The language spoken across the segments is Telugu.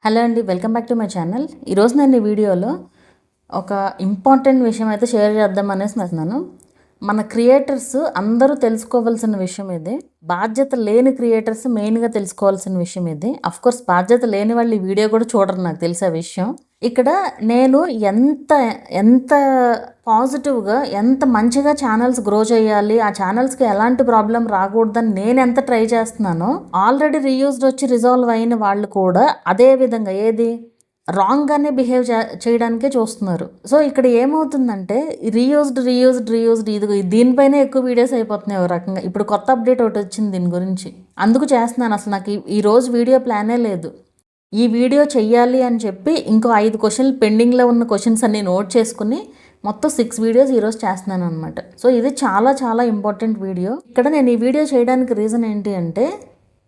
హలో అండి, welcome back to my channel. ఈరోజు నేను ఈ వీడియోలో ఒక ఇంపార్టెంట్ విషయం అయితే షేర్ చేద్దాం అనేసి అనుకున్నాను. మన క్రియేటర్స్ అందరూ తెలుసుకోవాల్సిన విషయం ఇది. బాధ్యత లేని క్రియేటర్స్ మెయిన్గా తెలుసుకోవాల్సిన విషయం ఇది. అఫ్కోర్స్ బాధ్యత లేని వాళ్ళు ఈ వీడియో కూడా చూడరు, నాకు తెలిసే విషయం. ఇక్కడ నేను ఎంత ఎంత పాజిటివ్గా ఎంత మంచిగా ఛానల్స్ గ్రో చేయాలి, ఆ ఛానల్స్కి ఎలాంటి ప్రాబ్లం రాకూడదని నేను ఎంత ట్రై చేస్తున్నానో, ఆల్రెడీ రీయూజ్డ్ వచ్చి రిజాల్వ్ అయిన వాళ్ళు కూడా అదే విధంగా రాంగ్గానే బిహేవ్ చేయడానికే చూస్తున్నారు. సో ఇక్కడ ఏమవుతుందంటే రీయూజ్డ్ ఇది దీనిపైనే ఎక్కువ వీడియోస్ అయిపోతున్నాయి. ఒక రకంగా ఇప్పుడు కొత్త అప్డేట్ ఒకటి వచ్చింది దీని గురించి, అందుకు చేస్తున్నాను. అసలు నాకు ఈరోజు వీడియో ప్లానే లేదు. ఈ వీడియో చెయ్యాలి అని చెప్పి ఇంకో 5 క్వశ్చన్లు పెండింగ్లో ఉన్న క్వశ్చన్స్ అన్ని నోట్ చేసుకుని మొత్తం 6 వీడియోస్ ఈరోజు చేస్తున్నాను అనమాట. సో ఇది చాలా చాలా ఇంపార్టెంట్ వీడియో. ఇక్కడ నేను ఈ వీడియో చేయడానికి రీజన్ ఏంటి అంటే,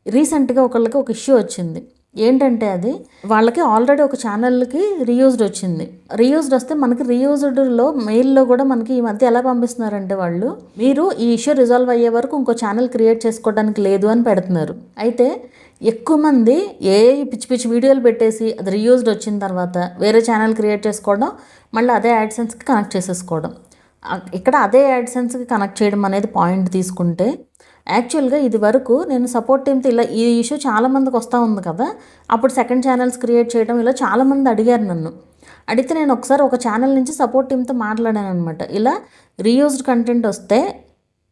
రీసెంట్గా ఒకళ్ళకి ఒక ఇష్యూ వచ్చింది. ఏంటంటే అది వాళ్ళకి ఆల్రెడీ ఒక ఛానల్కి రీయూజ్డ్ వచ్చింది. రీయూజ్డ్ వస్తే మనకి రీయూజ్డ్లో మెయిల్లో కూడా మనకి ఈ మధ్య ఎలా పంపిస్తున్నారంటే, వాళ్ళు మీరు ఈ ఇష్యూ రిజాల్వ్ అయ్యే వరకు ఇంకో ఛానల్ క్రియేట్ చేసుకోవడానికి లేదు అని పెడుతున్నారు. అయితే ఎక్కువ మంది పిచ్చి పిచ్చి వీడియోలు పెట్టేసి అది రీయూజ్డ్ వచ్చిన తర్వాత వేరే ఛానల్ క్రియేట్ చేసుకోవడం, మళ్ళీ అదే యాడ్సెన్స్కి కనెక్ట్ చేసేసుకోవడం. ఇక్కడ అదే యాడ్సెన్స్కి కనెక్ట్ చేయడం అనేది పాయింట్ తీసుకుంటే, యాక్చువల్గా ఇది వరకు నేను సపోర్ట్ టీమ్తో ఇలా ఈ ఇష్యూ చాలామందికి వస్తూ ఉంది కదా, అప్పుడు సెకండ్ ఛానల్స్ క్రియేట్ చేయడం ఇలా చాలామంది అడిగారు నన్ను. అడిగితే నేను ఒకసారి ఒక ఛానల్ నుంచి సపోర్ట్ టీమ్తో మాట్లాడాను అనమాట. ఇలా రీయూజ్డ్ కంటెంట్ వస్తే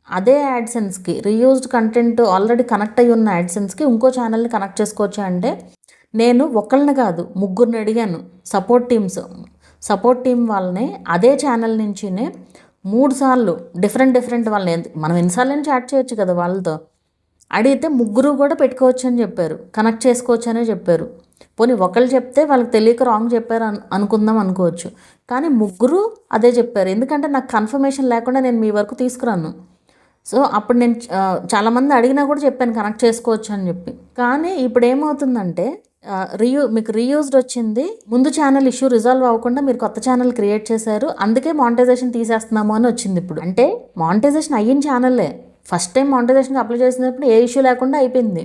అదే యాడ్సెన్స్కి రీయూజ్డ్ కంటెంట్ ఆల్రెడీ కనెక్ట్ అయ్యి ఉన్న యాడ్సెన్స్కి ఇంకో ఛానల్ని కనెక్ట్ చేసుకోవచ్చా అంటే, నేను ఒకళ్ళని కాదు 3 అడిగాను. సపోర్ట్ టీం వాళ్ళని అదే ఛానల్ నుంచినే 3 సార్లు డిఫరెంట్ వాళ్ళని, మనం ఎన్నిసార్లు చాట్ చేయొచ్చు కదా వాళ్ళతో, అడిగితే 3 కూడా పెట్టుకోవచ్చు అని చెప్పారు, కనెక్ట్ చేసుకోవచ్చు అనే చెప్పారు. పోనీ ఒకళ్ళు చెప్తే వాళ్ళకి తెలియక రాంగ్ చెప్పారు అనుకుందాం అనుకోవచ్చు, కానీ 3 అదే చెప్పారు. ఎందుకంటే నాకు కన్ఫర్మేషన్ లేకుండా నేను మీ వరకు తీసుకురాను. సో అప్పుడు నేను చాలామంది అడిగినా కూడా చెప్పాను కనెక్ట్ చేసుకోవచ్చు అని చెప్పి. కానీ ఇప్పుడు ఏమవుతుందంటే, మీకు రీయూజ్డ్ వచ్చింది, ముందు ఛానల్ ఇష్యూ రిజాల్వ్ అవ్వకుండా మీరు కొత్త ఛానల్ క్రియేట్ చేశారు, అందుకే మానిటైజేషన్ తీసేస్తున్నాము అని వచ్చింది. ఇప్పుడు అంటే మానిటైజేషన్ అయిన ఛానల్లే ఫస్ట్ టైం మానిటైజేషన్కి అప్లై చేసినప్పుడు ఏ ఇష్యూ లేకుండా అయిపోయింది.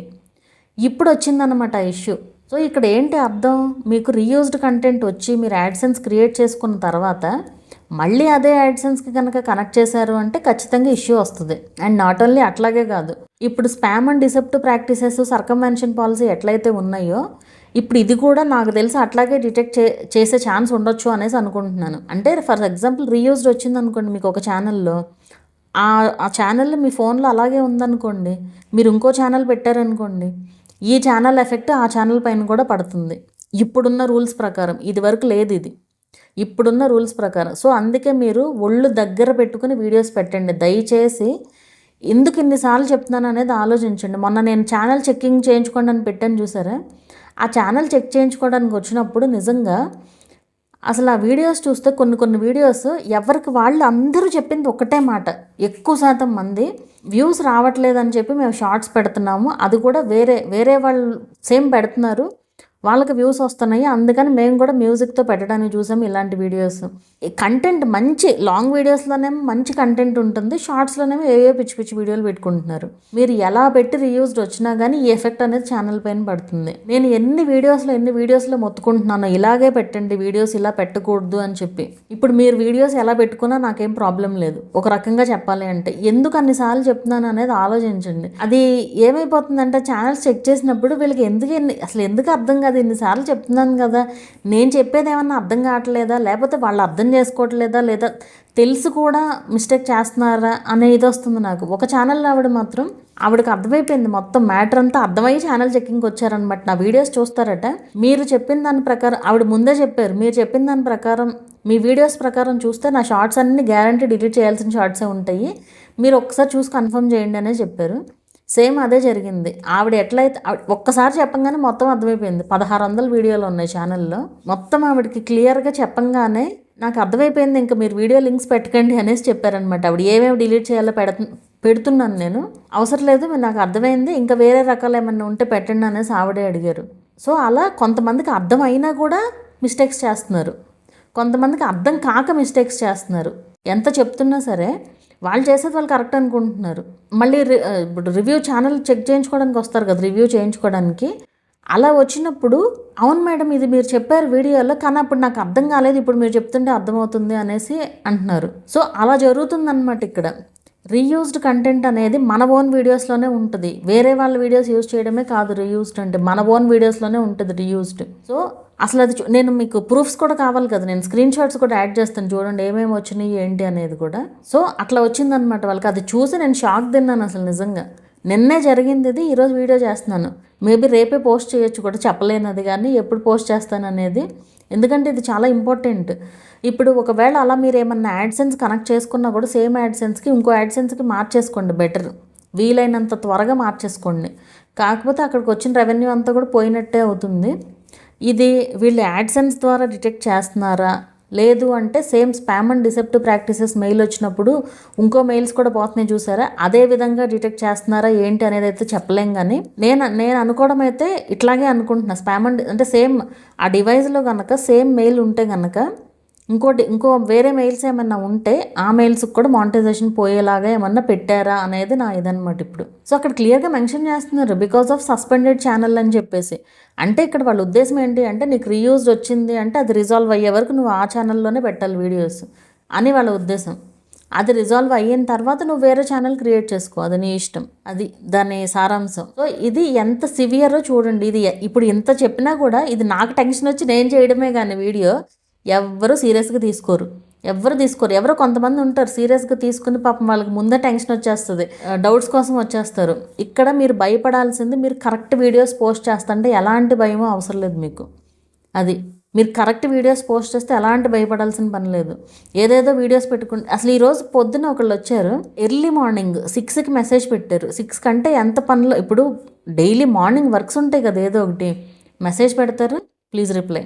ఇప్పుడు వచ్చిందనమాట ఆ ఇష్యూ. సో ఇక్కడ ఏంటి అర్థం, మీకు రీయూజ్డ్ కంటెంట్ వచ్చి మీరు యాడ్సెన్స్ క్రియేట్ చేసుకున్న తర్వాత మళ్ళీ అదే యాడ్సెన్స్కి కనుక కనెక్ట్ చేశారు అంటే ఖచ్చితంగా ఇష్యూ వస్తుంది. అండ్ నాట్ ఓన్లీ అట్లాగే కాదు, ఇప్పుడు spam and deceptive practices, circumvention policy ఎట్లయితే ఉన్నాయో, ఇప్పుడు ఇది కూడా నాకు తెలిసి అట్లాగే డిటెక్ట్ చేసే ఛాన్స్ ఉండొచ్చు అనేసి అనుకుంటున్నాను. అంటే ఫర్ ఎగ్జాంపుల్ రీయూజ్డ్ వచ్చింది అనుకోండి మీకు ఒక ఛానల్లో, ఆ ఛానల్ మీ ఫోన్లో అలాగే ఉందనుకోండి, మీరు ఇంకో ఛానల్ పెట్టారనుకోండి, ఈ ఛానల్ ఎఫెక్ట్ ఆ ఛానల్ పైన కూడా పడుతుంది ఇప్పుడున్న రూల్స్ ప్రకారం. ఇది వరకు లేదు ఇది, ఇప్పుడున్న రూల్స్ ప్రకారం. సో అందుకే మీరు ఒళ్ళు దగ్గర పెట్టుకుని వీడియోస్ పెట్టండి దయచేసి. ఎందుకు ఇన్నిసార్లు చెప్తున్నాను అనేది ఆలోచించండి. మొన్న నేను ఛానల్ చెక్కింగ్ చేయించుకోండి అని పెట్టాను చూసారా, ఆ ఛానల్ చెక్ చేయించుకోవడానికి వచ్చినప్పుడు నిజంగా అసలు ఆ వీడియోస్ చూస్తే కొన్ని వీడియోస్ ఎవరికి వాళ్ళు అందరూ చెప్పింది ఒకటే మాట. ఎక్కువ శాతం మంది వ్యూస్ రావట్లేదని చెప్పి మేము షార్ట్స్ పెడుతున్నాము, అది కూడా వేరే వాళ్ళు సేమ్ పెడుతున్నారు, వాళ్ళకి వ్యూస్ వస్తున్నాయి, అందుకని మేము కూడా మ్యూజిక్తో పెట్టడానికి చూసాము ఇలాంటి వీడియోస్. కంటెంట్ మంచి లాంగ్ వీడియోస్లోనేమో మంచి కంటెంట్ ఉంటుంది, షార్ట్స్లోనేమో పిచ్చి వీడియోలు పెట్టుకుంటున్నారు. మీరు ఎలా పెట్టి రీయూజ్డ్ వచ్చినా కానీ ఈ ఎఫెక్ట్ అనేది ఛానల్ పైన పడుతుంది. నేను ఎన్ని వీడియోస్లో మొత్తుకుంటున్నాను ఇలాగే పెట్టండి వీడియోస్, ఇలా పెట్టకూడదు అని చెప్పి. ఇప్పుడు మీరు వీడియోస్ ఎలా పెట్టుకున్నా నాకేం ప్రాబ్లం లేదు. ఒక రకంగా చెప్పాలి అంటే ఎందుకు అన్నిసార్లు చెప్తున్నాను అనేది ఆలోచించండి. అది ఏమైపోతుందంటే ఛానల్స్ చెక్ చేసినప్పుడు వీళ్ళకి అసలు ఎందుకు అర్థం కాదు, ఇన్నిసార్లు చెప్తున్నాను కదా, నేను చెప్పేది ఏమన్నా అర్థం కావట్లేదా, లేకపోతే వాళ్ళు అర్థం చేసుకోవట్లేదా, లేదా తెలిసి కూడా మిస్టేక్ చేస్తున్నారా అనే ఇది వస్తుంది నాకు. ఒక ఛానల్ ఆవిడకి అర్థమైపోయింది, మొత్తం మ్యాటర్ అంతా అర్థమయ్యి ఛానల్ చెక్కింగ్కి వచ్చారనమాట. నా వీడియోస్ చూస్తారట, మీరు చెప్పిన దాని ప్రకారం ఆవిడ ముందే చెప్పారు, మీరు చెప్పిన దాని ప్రకారం మీ వీడియోస్ ప్రకారం చూస్తే నా షార్ట్స్ అన్ని గ్యారంటీ డిలీట్ చేయాల్సిన షార్ట్సే ఉంటాయి, మీరు ఒక్కసారి చూసి కన్ఫర్మ్ చేయండి అనే చెప్పారు. సేమ్ అదే జరిగింది. ఆవిడ ఎట్లయితే ఒక్కసారి చెప్పంగానే మొత్తం అర్థమైపోయింది. 1600 వీడియోలు ఉన్నాయి ఛానల్లో, మొత్తం ఆవిడకి క్లియర్గా చెప్పంగానే నాకు అర్థమైపోయింది, ఇంకా మీరు వీడియో లింక్స్ పెట్టకండి అనేసి చెప్పారనమాట. ఆవిడ ఏమేమి డిలీట్ చేయాలో పెడుతున్నాను నేను, అవసరం లేదు, నాకు అర్థమైంది, ఇంకా వేరే రకాలు ఏమన్నా ఉంటే పెట్టండి అనేసి ఆవిడే అడిగారు. సో అలా కొంతమందికి అర్థం అయినా కూడా మిస్టేక్స్ చేస్తున్నారు, కొంతమందికి అర్థం కాక మిస్టేక్స్ చేస్తున్నారు. ఎంత చెప్తున్నా సరే వాళ్ళు చేసేది వాళ్ళు కరెక్ట్ అనుకుంటున్నారు. మళ్ళీ ఇప్పుడు రివ్యూ ఛానల్ చెక్ చేయించుకోవడానికి వస్తారు కదా, రివ్యూ చేయించుకోవడానికి, అలా వచ్చినప్పుడు అవును మేడం ఇది మీరు చెప్పారు వీడియోలో, కానీ అప్పుడు నాకు అర్థం కాలేదు, ఇప్పుడు మీరు చెప్తుంటే అర్థమవుతుంది అనేసి అంటున్నారు. సో అలా జరుగుతుందన్నమాట ఇక్కడ. రీయూజ్డ్ కంటెంట్ అనేది మన ఓన్ వీడియోస్లోనే ఉంటుంది. వేరే వాళ్ళ వీడియోస్ యూజ్ చేయడమే కాదు రీయూజ్డ్ అంటే, మన ఓన్ వీడియోస్లోనే ఉంటుంది రీయూజ్డ్. సో అసలు అది నేను మీకు ప్రూఫ్స్ కూడా కావాలి కదా, నేను స్క్రీన్ షాట్స్ కూడా యాడ్ చేస్తాను చూడండి ఏమేమి వచ్చినాయి ఏంటి అనేది కూడా. సో అట్లా వచ్చిందనమాట వాళ్ళకి. అది చూసి నేను షాక్ తిన్నాను అసలు నిజంగా. నిన్నే జరిగింది ఇది, ఈరోజు వీడియో చేస్తున్నాను. మేబీ రేపే పోస్ట్ చేయొచ్చు కూడా, చెప్పలేనది కానీ ఎప్పుడు పోస్ట్ చేస్తాను అనేది. ఎందుకంటే ఇది చాలా ఇంపార్టెంట్. ఇప్పుడు ఒకవేళ అలా మీరు ఏమన్నా యాడ్సెన్స్ కనెక్ట్ చేసుకున్నా కూడా సేమ్ యాడ్సెన్స్కి ఇంకో యాడ్సెన్స్కి మార్చేసుకోండి బెటర్, వీలైనంత త్వరగా మార్చేసుకోండి. కాకపోతే అక్కడికి వచ్చిన రెవెన్యూ అంతా కూడా పోయినట్టే అవుతుంది. ఇది వీళ్ళు యాడ్సెన్స్ ద్వారా డిటెక్ట్ చేస్తున్నారా లేదు అంటే same spam and deceptive practices mail వచ్చినప్పుడు ఇంకో మెయిల్స్ కూడా పోతున్నాయి చూసారా, అదే విధంగా డిటెక్ట్ చేస్తున్నారా ఏంటి అనేది అయితే చెప్పలేం. కానీ నేను అనుకోవడం అయితే ఇట్లాగే అనుకుంటున్నా. స్పామ్ అండ్ అంటే సేమ్ ఆ డివైస్లో కనుక సేమ్ మెయిల్ ఉంటే కనుక ఇంకో వేరే మెయిల్స్ ఏమన్నా ఉంటే ఆ మెయిల్స్కి కూడా మానిటైజేషన్ పోయేలాగా ఏమన్నా పెట్టారా అనేది నా ఇదనమాట ఇప్పుడు. సో అక్కడ క్లియర్గా మెన్షన్ చేస్తున్నారు బికాస్ ఆఫ్ సస్పెండెడ్ ఛానల్ అని చెప్పేసి. అంటే ఇక్కడ వాళ్ళ ఉద్దేశం ఏంటి అంటే నీకు రీయూజ్ వచ్చింది అంటే అది రిజాల్వ్ అయ్యే వరకు నువ్వు ఆ ఛానల్లోనే పెట్టాలి వీడియోస్ అని వాళ్ళ ఉద్దేశం. అది రిజాల్వ్ అయిన తర్వాత నువ్వు వేరే ఛానల్ క్రియేట్ చేసుకో, అది నీ ఇష్టం. అది దాని సారాంశం. సో ఇది ఎంత సివియరో చూడండి. ఇది ఇప్పుడు ఇంత చెప్పినా కూడా ఇది నాకు టెన్షన్ వచ్చి నేను చేయడమే కానీ వీడియో ఎవరు సీరియస్గా తీసుకోరు. ఎవరో కొంతమంది ఉంటారు సీరియస్గా తీసుకుని పాపం వాళ్ళకి ముందే టెన్షన్ వచ్చేస్తుంది, డౌట్స్ కోసం వచ్చేస్తారు. ఇక్కడ మీరు భయపడాల్సింది మీరు కరెక్ట్ వీడియోస్ పోస్ట్ చేస్తుంటే ఎలాంటి భయమో అవసరం లేదు మీకు. అది మీరు కరెక్ట్ వీడియోస్ పోస్ట్ చేస్తే ఎలాంటి భయపడాల్సిన పని లేదు. ఏదేదో వీడియోస్ పెట్టుకుంటే అసలు ఈరోజు పొద్దున ఒకళ్ళు వచ్చారు, ఎర్లీ మార్నింగ్ 6కి మెసేజ్ పెట్టారు. 6 కంటే ఎంత పనిలో ఇప్పుడు డైలీ మార్నింగ్ వర్క్స్ ఉంటాయి కదా, ఏదో ఒకటి మెసేజ్ పెడతారు ప్లీజ్ రిప్లై,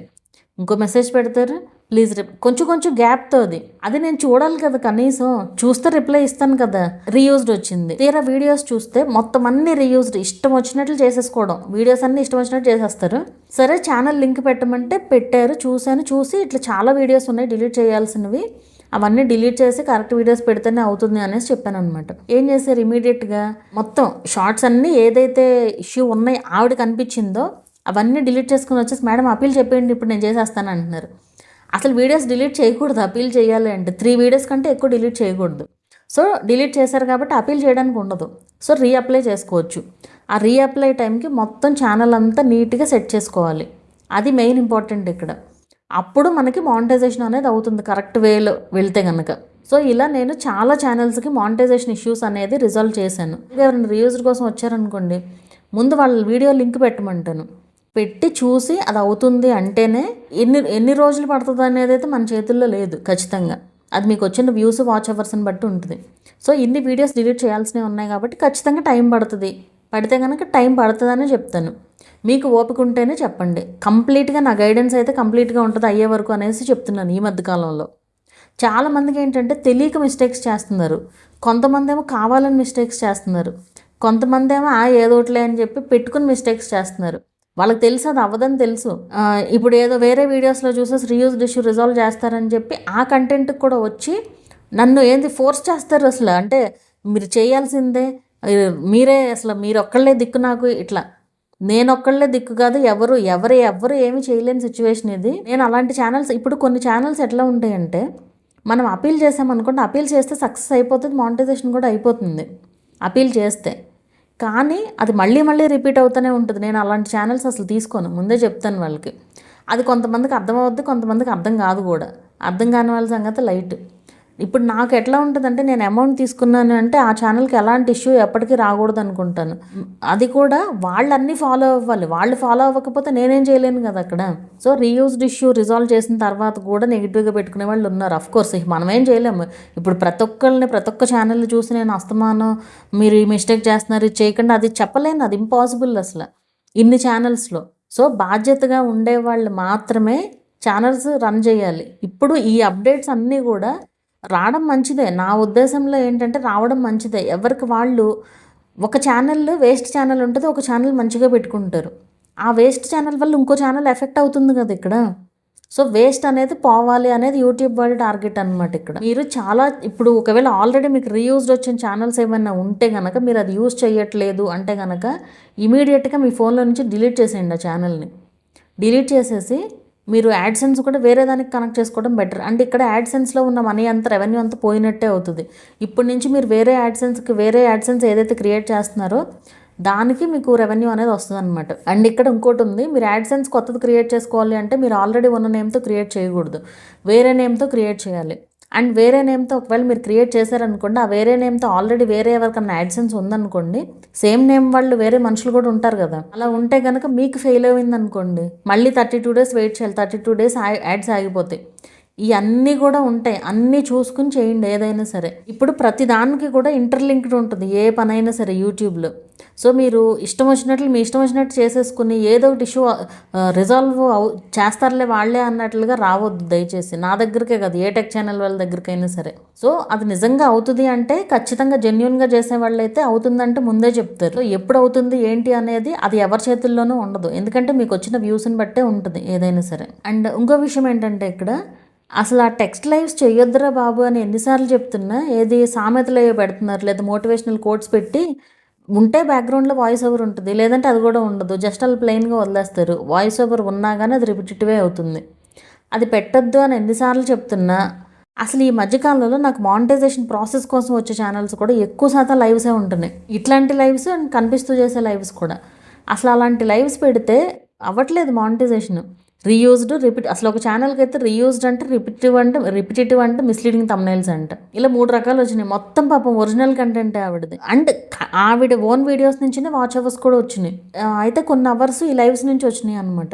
ఇంకో మెసేజ్ పెడతారు ప్లీజ్ కొంచెం గ్యాప్తో అది నేను చూడాలి కదా, కనీసం చూస్తే రిప్లై ఇస్తాను కదా. రీయూజ్డ్ వచ్చింది, తీరా వీడియోస్ చూస్తే మొత్తం అన్ని రీయూజ్డ్, ఇష్టం వచ్చినట్లు చేసేసుకోవడం, వీడియోస్ అన్ని ఇష్టం వచ్చినట్లు చేసేస్తారు. సరే ఛానల్ లింక్ పెట్టమంటే పెట్టారు, చూసి ఇట్లా చాలా వీడియోస్ ఉన్నాయి డిలీట్ చేయాల్సినవి, అవన్నీ డిలీట్ చేసి కరెక్ట్ వీడియోస్ పెడితేనే అవుతుంది అనేసి చెప్పాను అనమాట. ఏం చేశారు ఇమీడియట్గా మొత్తం షార్ట్స్ అన్నీ ఏదైతే ఇష్యూ ఉన్నాయి ఆవిడ కనిపించిందో అవన్నీ డిలీట్ చేసుకుని వచ్చేసి మేడం అపీల్ చెప్పేయండి ఇప్పుడు నేను చేసేస్తాను అంటున్నారు. అసలు వీడియోస్ డిలీట్ చేయకూడదు, అపీల్ చేయాలి అంటే 3 వీడియోస్ కంటే ఎక్కువ డిలీట్ చేయకూడదు. సో డిలీట్ చేశారు కాబట్టి అపీల్ చేయడానికి ఉండదు. సో రీఅప్లై చేసుకోవచ్చు. ఆ రీఅప్లై టైంకి మొత్తం ఛానల్ అంతా నీట్గా సెట్ చేసుకోవాలి. అది మెయిన్ ఇంపార్టెంట్ ఇక్కడ. అప్పుడు మనకి మానిటైజేషన్ అనేది అవుతుంది కరెక్ట్ వేలో వెళ్తే కనుక. సో ఇలా నేను చాలా ఛానల్స్కి మానిటైజేషన్ ఇష్యూస్ అనేది రిజాల్వ్ చేశాను. ఎవరైనా రీయూజర్ కోసం వచ్చారనుకోండి, ముందు వాళ్ళ వీడియో లింక్ పెట్టమంటాను, పెట్టి చూసి అది అవుతుంది అంటేనే. ఎన్ని రోజులు పడుతుంది అనేది అయితే మన చేతుల్లో లేదు ఖచ్చితంగా. అది మీకు వచ్చిన వ్యూస్ వాచ్ అవర్స్ని బట్టి ఉంటుంది. సో ఇన్ని వీడియోస్ డిలీట్ చేయాల్సినవి ఉన్నాయి కాబట్టి ఖచ్చితంగా టైం పడుతుంది. పడితే కనుక టైం పడుతుందనే చెప్తాను. మీకు ఓపిక ఉంటేనే చెప్పండి. కంప్లీట్గా నా గైడెన్స్ అయితే కంప్లీట్గా ఉంటుంది అయ్యే వరకు అనేసి చెప్తున్నాను. ఈ మధ్యకాలంలో చాలామందికి ఏంటంటే తెలియక మిస్టేక్స్ చేస్తున్నారు. కొంతమంది ఏమో కావాలని మిస్టేక్స్ చేస్తున్నారు. కొంతమంది ఏమో ఏదోట్లే అని చెప్పి పెట్టుకుని మిస్టేక్స్ చేస్తున్నారు. వాళ్ళకి తెలుసు అది అవ్వదని తెలుసు. ఇప్పుడు ఏదో వేరే వీడియోస్లో చూసేసి రీయూజ్డ్ ఇష్యూ రిజాల్వ్ చేస్తారని చెప్పి ఆ కంటెంట్కి కూడా వచ్చి నన్ను ఏంది ఫోర్స్ చేస్తారు అసలు. అంటే మీరు చేయాల్సిందే, మీరే అసలు మీరు ఒక్కళ్ళే దిక్కు నాకు, ఇట్లా నేను ఒక్కళ్ళే దిక్కు కాదు, ఎవరు ఏమీ చేయలేని సిచ్యువేషన్ ఇది. నేను అలాంటి ఛానల్స్ ఇప్పుడు కొన్ని ఛానల్స్ ఎట్లా ఉంటాయంటే మనం అపీల్ చేసామనుకోండి, అపీల్ చేస్తే సక్సెస్ అయిపోతుంది, మానిటైజేషన్ కూడా అయిపోతుంది అపీల్ చేస్తే. కానీ అది మళ్ళీ రిపీట్ అవుతూనే ఉంటుంది. నేను అలాంటి ఛానల్స్ అసలు తీసుకోను, ముందే చెప్తాను వాళ్ళకి. అది కొంతమందికి అర్థం అవుద్ది, కొంతమందికి అర్థం కాదు కూడా. అర్థం కాని వాళ్ళ సంగతి లైట్. ఇప్పుడు నాకు ఎట్లా ఉంటుందంటే నేను అమౌంట్ తీసుకున్నాను అంటే ఆ ఛానల్కి ఎలాంటి ఇష్యూ ఎప్పటికీ రాకూడదు అనుకుంటాను. అది కూడా వాళ్ళన్నీ ఫాలో అవ్వాలి. వాళ్ళు ఫాలో అవ్వకపోతే నేనేం చేయలేను కదా అక్కడ. సో రీయూజ్డ్ ఇష్యూ రిజాల్వ్ చేసిన తర్వాత కూడా నెగిటివ్గా పెట్టుకునే వాళ్ళు ఉన్నారు. అఫ్కోర్స్ మనమేం చేయలేము. ఇప్పుడు ప్రతి ఒక్క ఛానల్ చూసి నేను అస్తమానం మీరు ఈ మిస్టేక్ చేస్తున్నారు ఇది చేయకుండా అది చెప్పలేను, అది ఇంపాసిబుల్ అసలు ఇన్ని ఛానల్స్లో. సో బాధ్యతగా ఉండేవాళ్ళు మాత్రమే ఛానల్స్ రన్ చేయాలి. ఇప్పుడు ఈ అప్డేట్స్ అన్నీ కూడా రావడం మంచిదే. నా ఉద్దేశంలో ఏంటంటే రావడం మంచిదే. ఎవరికి వాళ్ళు ఒక ఛానల్ వేస్ట్ ఛానల్ ఉంటుంది, ఒక ఛానల్ మంచిగా పెట్టుకుంటారు. ఆ వేస్ట్ ఛానల్ వల్ల ఇంకో ఛానల్ ఎఫెక్ట్ అవుతుంది కదా ఇక్కడ. సో వేస్ట్ అనేది పోవాలి అనేది యూట్యూబ్ వాడి టార్గెట్ అనమాట. ఇక్కడ మీరు చాలా ఇప్పుడు ఒకవేళ ఆల్రెడీ మీకు రీయూజ్డ్ వచ్చిన ఛానల్స్ ఏమైనా ఉంటే కనుక మీరు అది యూజ్ చేయట్లేదు అంటే కనుక ఇమీడియట్గా మీ ఫోన్లో నుంచి డిలీట్ చేసేయండి ఆ ఛానల్ని. డిలీట్ చేసేసి మీరు యాడ్సెన్స్ కూడా వేరే దానికి కనెక్ట్ చేసుకోవడం బెటర్. అంటే ఇక్కడ యాడ్సెన్స్లో ఉన్న మనీ అంతా రెవెన్యూ అంతా పోయినట్టే అవుతుంది. ఇప్పటి నుంచి మీరు వేరే యాడ్సెన్స్ ఏదైతే క్రియేట్ చేస్తున్నారో దానికి మీకు రెవెన్యూ అనేది వస్తుంది అనమాట. అండ్ ఇక్కడ ఇంకోటి ఉంది, మీరు యాడ్సెన్స్ కొత్తది క్రియేట్ చేసుకోవాలి అంటే మీరు ఆల్రెడీ ఉన్న నేమ్తో క్రియేట్ చేయకూడదు, వేరే నేమ్తో క్రియేట్ చేయాలి. అండ్ వేరే నేమ్తో ఒకవేళ మీరు క్రియేట్ చేశారనుకోండి, ఆ వేరే నేమ్తో ఆల్రెడీ వేరే ఎవరికన్నా యాడ్సెన్స్ ఉందనుకోండి, సేమ్ నేమ్ వాళ్ళు వేరే మనుషులు కూడా ఉంటారు కదా, అలా ఉంటే కనుక మీకు ఫెయిల్ అయింది అనుకోండి, మళ్ళీ 32 days వెయిట్ చేయాలి. 32 days యాడ్స్ ఆగిపోతాయి. ఇవన్నీ కూడా ఉంటాయి, అన్నీ చూసుకుని చేయండి ఏదైనా సరే. ఇప్పుడు ప్రతి దానికి కూడా ఇంటర్లింక్డ్ ఉంటుంది ఏ పనైనా సరే యూట్యూబ్లో. సో మీరు మీ ఇష్టం వచ్చినట్లు చేసేసుకుని ఏదో ఒకటి ఇష్యూ రిజాల్వ్ చేస్తారులే వాళ్ళే అన్నట్లుగా రావద్దు దయచేసి. నా దగ్గరికే కదా, ఏ టెక్ ఛానల్ వాళ్ళ దగ్గరికైనా సరే. సో అది నిజంగా అవుతుంది అంటే ఖచ్చితంగా జెన్యున్గా చేసే వాళ్ళు అయితే అవుతుందంటే ముందే చెప్తారు. సో ఎప్పుడు అవుతుంది ఏంటి అనేది అది ఎవరి చేతుల్లోనూ ఉండదు, ఎందుకంటే మీకు వచ్చిన వ్యూస్ని బట్టే ఉంటుంది ఏదైనా సరే. అండ్ ఇంకో విషయం ఏంటంటే ఇక్కడ అసలు ఆ టెక్స్ట్ లైవ్స్ చేయొద్దురా బాబు అని ఎన్నిసార్లు చెప్తున్నా, ఏది సామెతలు పెడుతున్నారు, లేదా మోటివేషనల్ కోట్స్ పెట్టి ఉంటే బ్యాక్గ్రౌండ్లో వాయిస్ ఓవర్ ఉంటుంది, లేదంటే అది కూడా ఉండదు, జస్ట్ అలా ప్లెయిన్గా వదిలేస్తారు. వాయిస్ ఓవర్ ఉన్నా కానీ అది రిపిటేటివే అవుతుంది. అది పెట్టద్దు అని ఎన్నిసార్లు చెప్తున్నా అసలు ఈ మధ్యకాలంలో నాకు మానిటైజేషన్ ప్రాసెస్ కోసం వచ్చే ఛానల్స్ కూడా ఎక్కువ శాతం లైవ్సే ఉంటున్నాయి. ఇట్లాంటి లైవ్స్ అండ్ కనిపిస్తూ చేసే లైవ్స్ కూడా. అసలు అలాంటి లైవ్స్ పెడితే అవ్వట్లేదు మానిటైజేషన్. రీయూజ్డ్, అసలు ఒక ఛానల్కి అయితే రీయూజ్డ్ అంటే రిపిటేటివ్ అంటే మిస్లీడింగ్ థంబ్నెయిల్స్ అంట, ఇలా 3 రకాలు వచ్చినాయి. మొత్తం పాపం ఒరిజినల్ కంటెంటే ఆవిడది. అండ్ ఆవిడ ఓన్ వీడియోస్ నుంచినే వాచ్ అవర్స్ కూడా వచ్చినాయి. అయితే కొన్ని అవర్స్ ఈ లైవ్స్ నుంచి వచ్చినాయి అనమాట.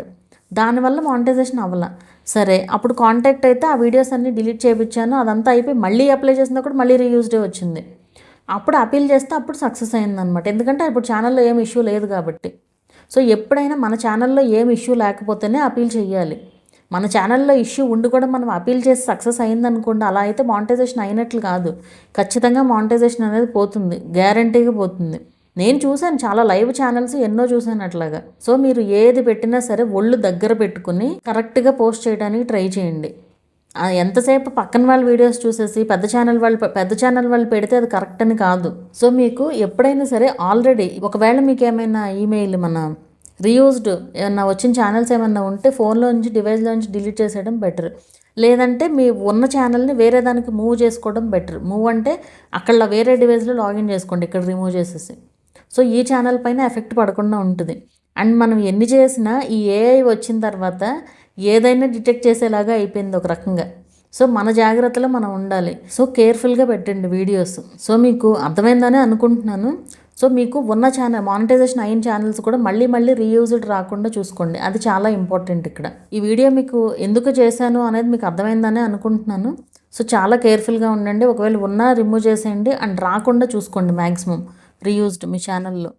దానివల్ల మానిటైజేషన్ అవ్వాల. సరే, అప్పుడు కాంటాక్ట్ అయితే ఆ వీడియోస్ అన్నీ డిలీట్ చేయించాను, అదంతా అయిపోయి మళ్ళీ అప్లై చేసినా కూడా మళ్ళీ రీయూజ్డే వచ్చింది. అప్పుడు అపీల్ చేస్తే అప్పుడు సక్సెస్ అయిందనమాట, ఎందుకంటే ఇప్పుడు ఛానల్లో ఏం ఇష్యూ లేదు కాబట్టి. సో ఎప్పుడైనా మన ఛానల్లో ఏం ఇష్యూ లేకపోతేనే అపీల్ చేయాలి. మన ఛానల్లో ఇష్యూ ఉండి కూడా మనం అపీల్ చేసి సక్సెస్ అయిందనుకోండి, అలా అయితే మానిటైజేషన్ అయినట్లు కాదు. ఖచ్చితంగా మానిటైజేషన్ అనేది పోతుంది, గ్యారంటీగా పోతుంది. నేను చూశాను చాలా లైవ్ ఛానల్స్ ఎన్నో చూశాను అట్లాగా. సో మీరు ఏది పెట్టినా సరే ఒళ్ళు దగ్గర పెట్టుకుని కరెక్ట్గా పోస్ట్ చేయడానికి ట్రై చేయండి. ఎంతసేపు పక్కన వాళ్ళ వీడియోస్ చూసేసి పెద్ద ఛానల్ వాళ్ళు పెడితే అది కరెక్ట్ అని కాదు. సో మీకు ఎప్పుడైనా సరే ఆల్రెడీ ఒకవేళ మీకు ఏమైనా ఈమెయిల్ మన రీయూజ్డ్ ఏమన్నా వచ్చిన ఛానల్స్ ఏమన్నా ఉంటే ఫోన్లో నుంచి డివైస్లో నుంచి డిలీట్ చేసేయడం బెటర్. లేదంటే మీ ఉన్న ఛానల్ని వేరే దానికి మూవ్ చేసుకోవడం బెటర్. మూవ్ అంటే అక్కడ వేరే డివైస్లో లాగిన్ చేసుకోండి, ఇక్కడ రిమూవ్ చేసేసి. సో ఈ ఛానల్ పైన ఎఫెక్ట్ పడకుండా ఉంటుంది. అండ్ మనం ఎన్ని చేసినా ఈ ఏఐ వచ్చిన తర్వాత ఏదైనా డిటెక్ట్ చేసేలాగా అయిపోయింది ఒక రకంగా. సో మన జాగ్రత్తలో మనం ఉండాలి. సో కేర్ఫుల్గా పెట్టండి వీడియోస్. సో మీకు అర్థమైందని అనుకుంటున్నాను. సో మీకు ఉన్న ఛానల్ మానిటైజేషన్ అయిన ఛానల్స్ కూడా మళ్ళీ రీయూజ్డ్ రాకుండా చూసుకోండి, అది చాలా ఇంపార్టెంట్ ఇక్కడ. ఈ వీడియో మీకు ఎందుకు చేశాను అనేది మీకు అర్థమైందని అనుకుంటున్నాను. సో చాలా కేర్ఫుల్గా ఉండండి. ఒకవేళ ఉన్నా రిమూవ్ చేసేయండి, అండ్ రాకుండా చూసుకోండి మ్యాక్సిమం రీయూజ్డ్ మీ ఛానల్లో.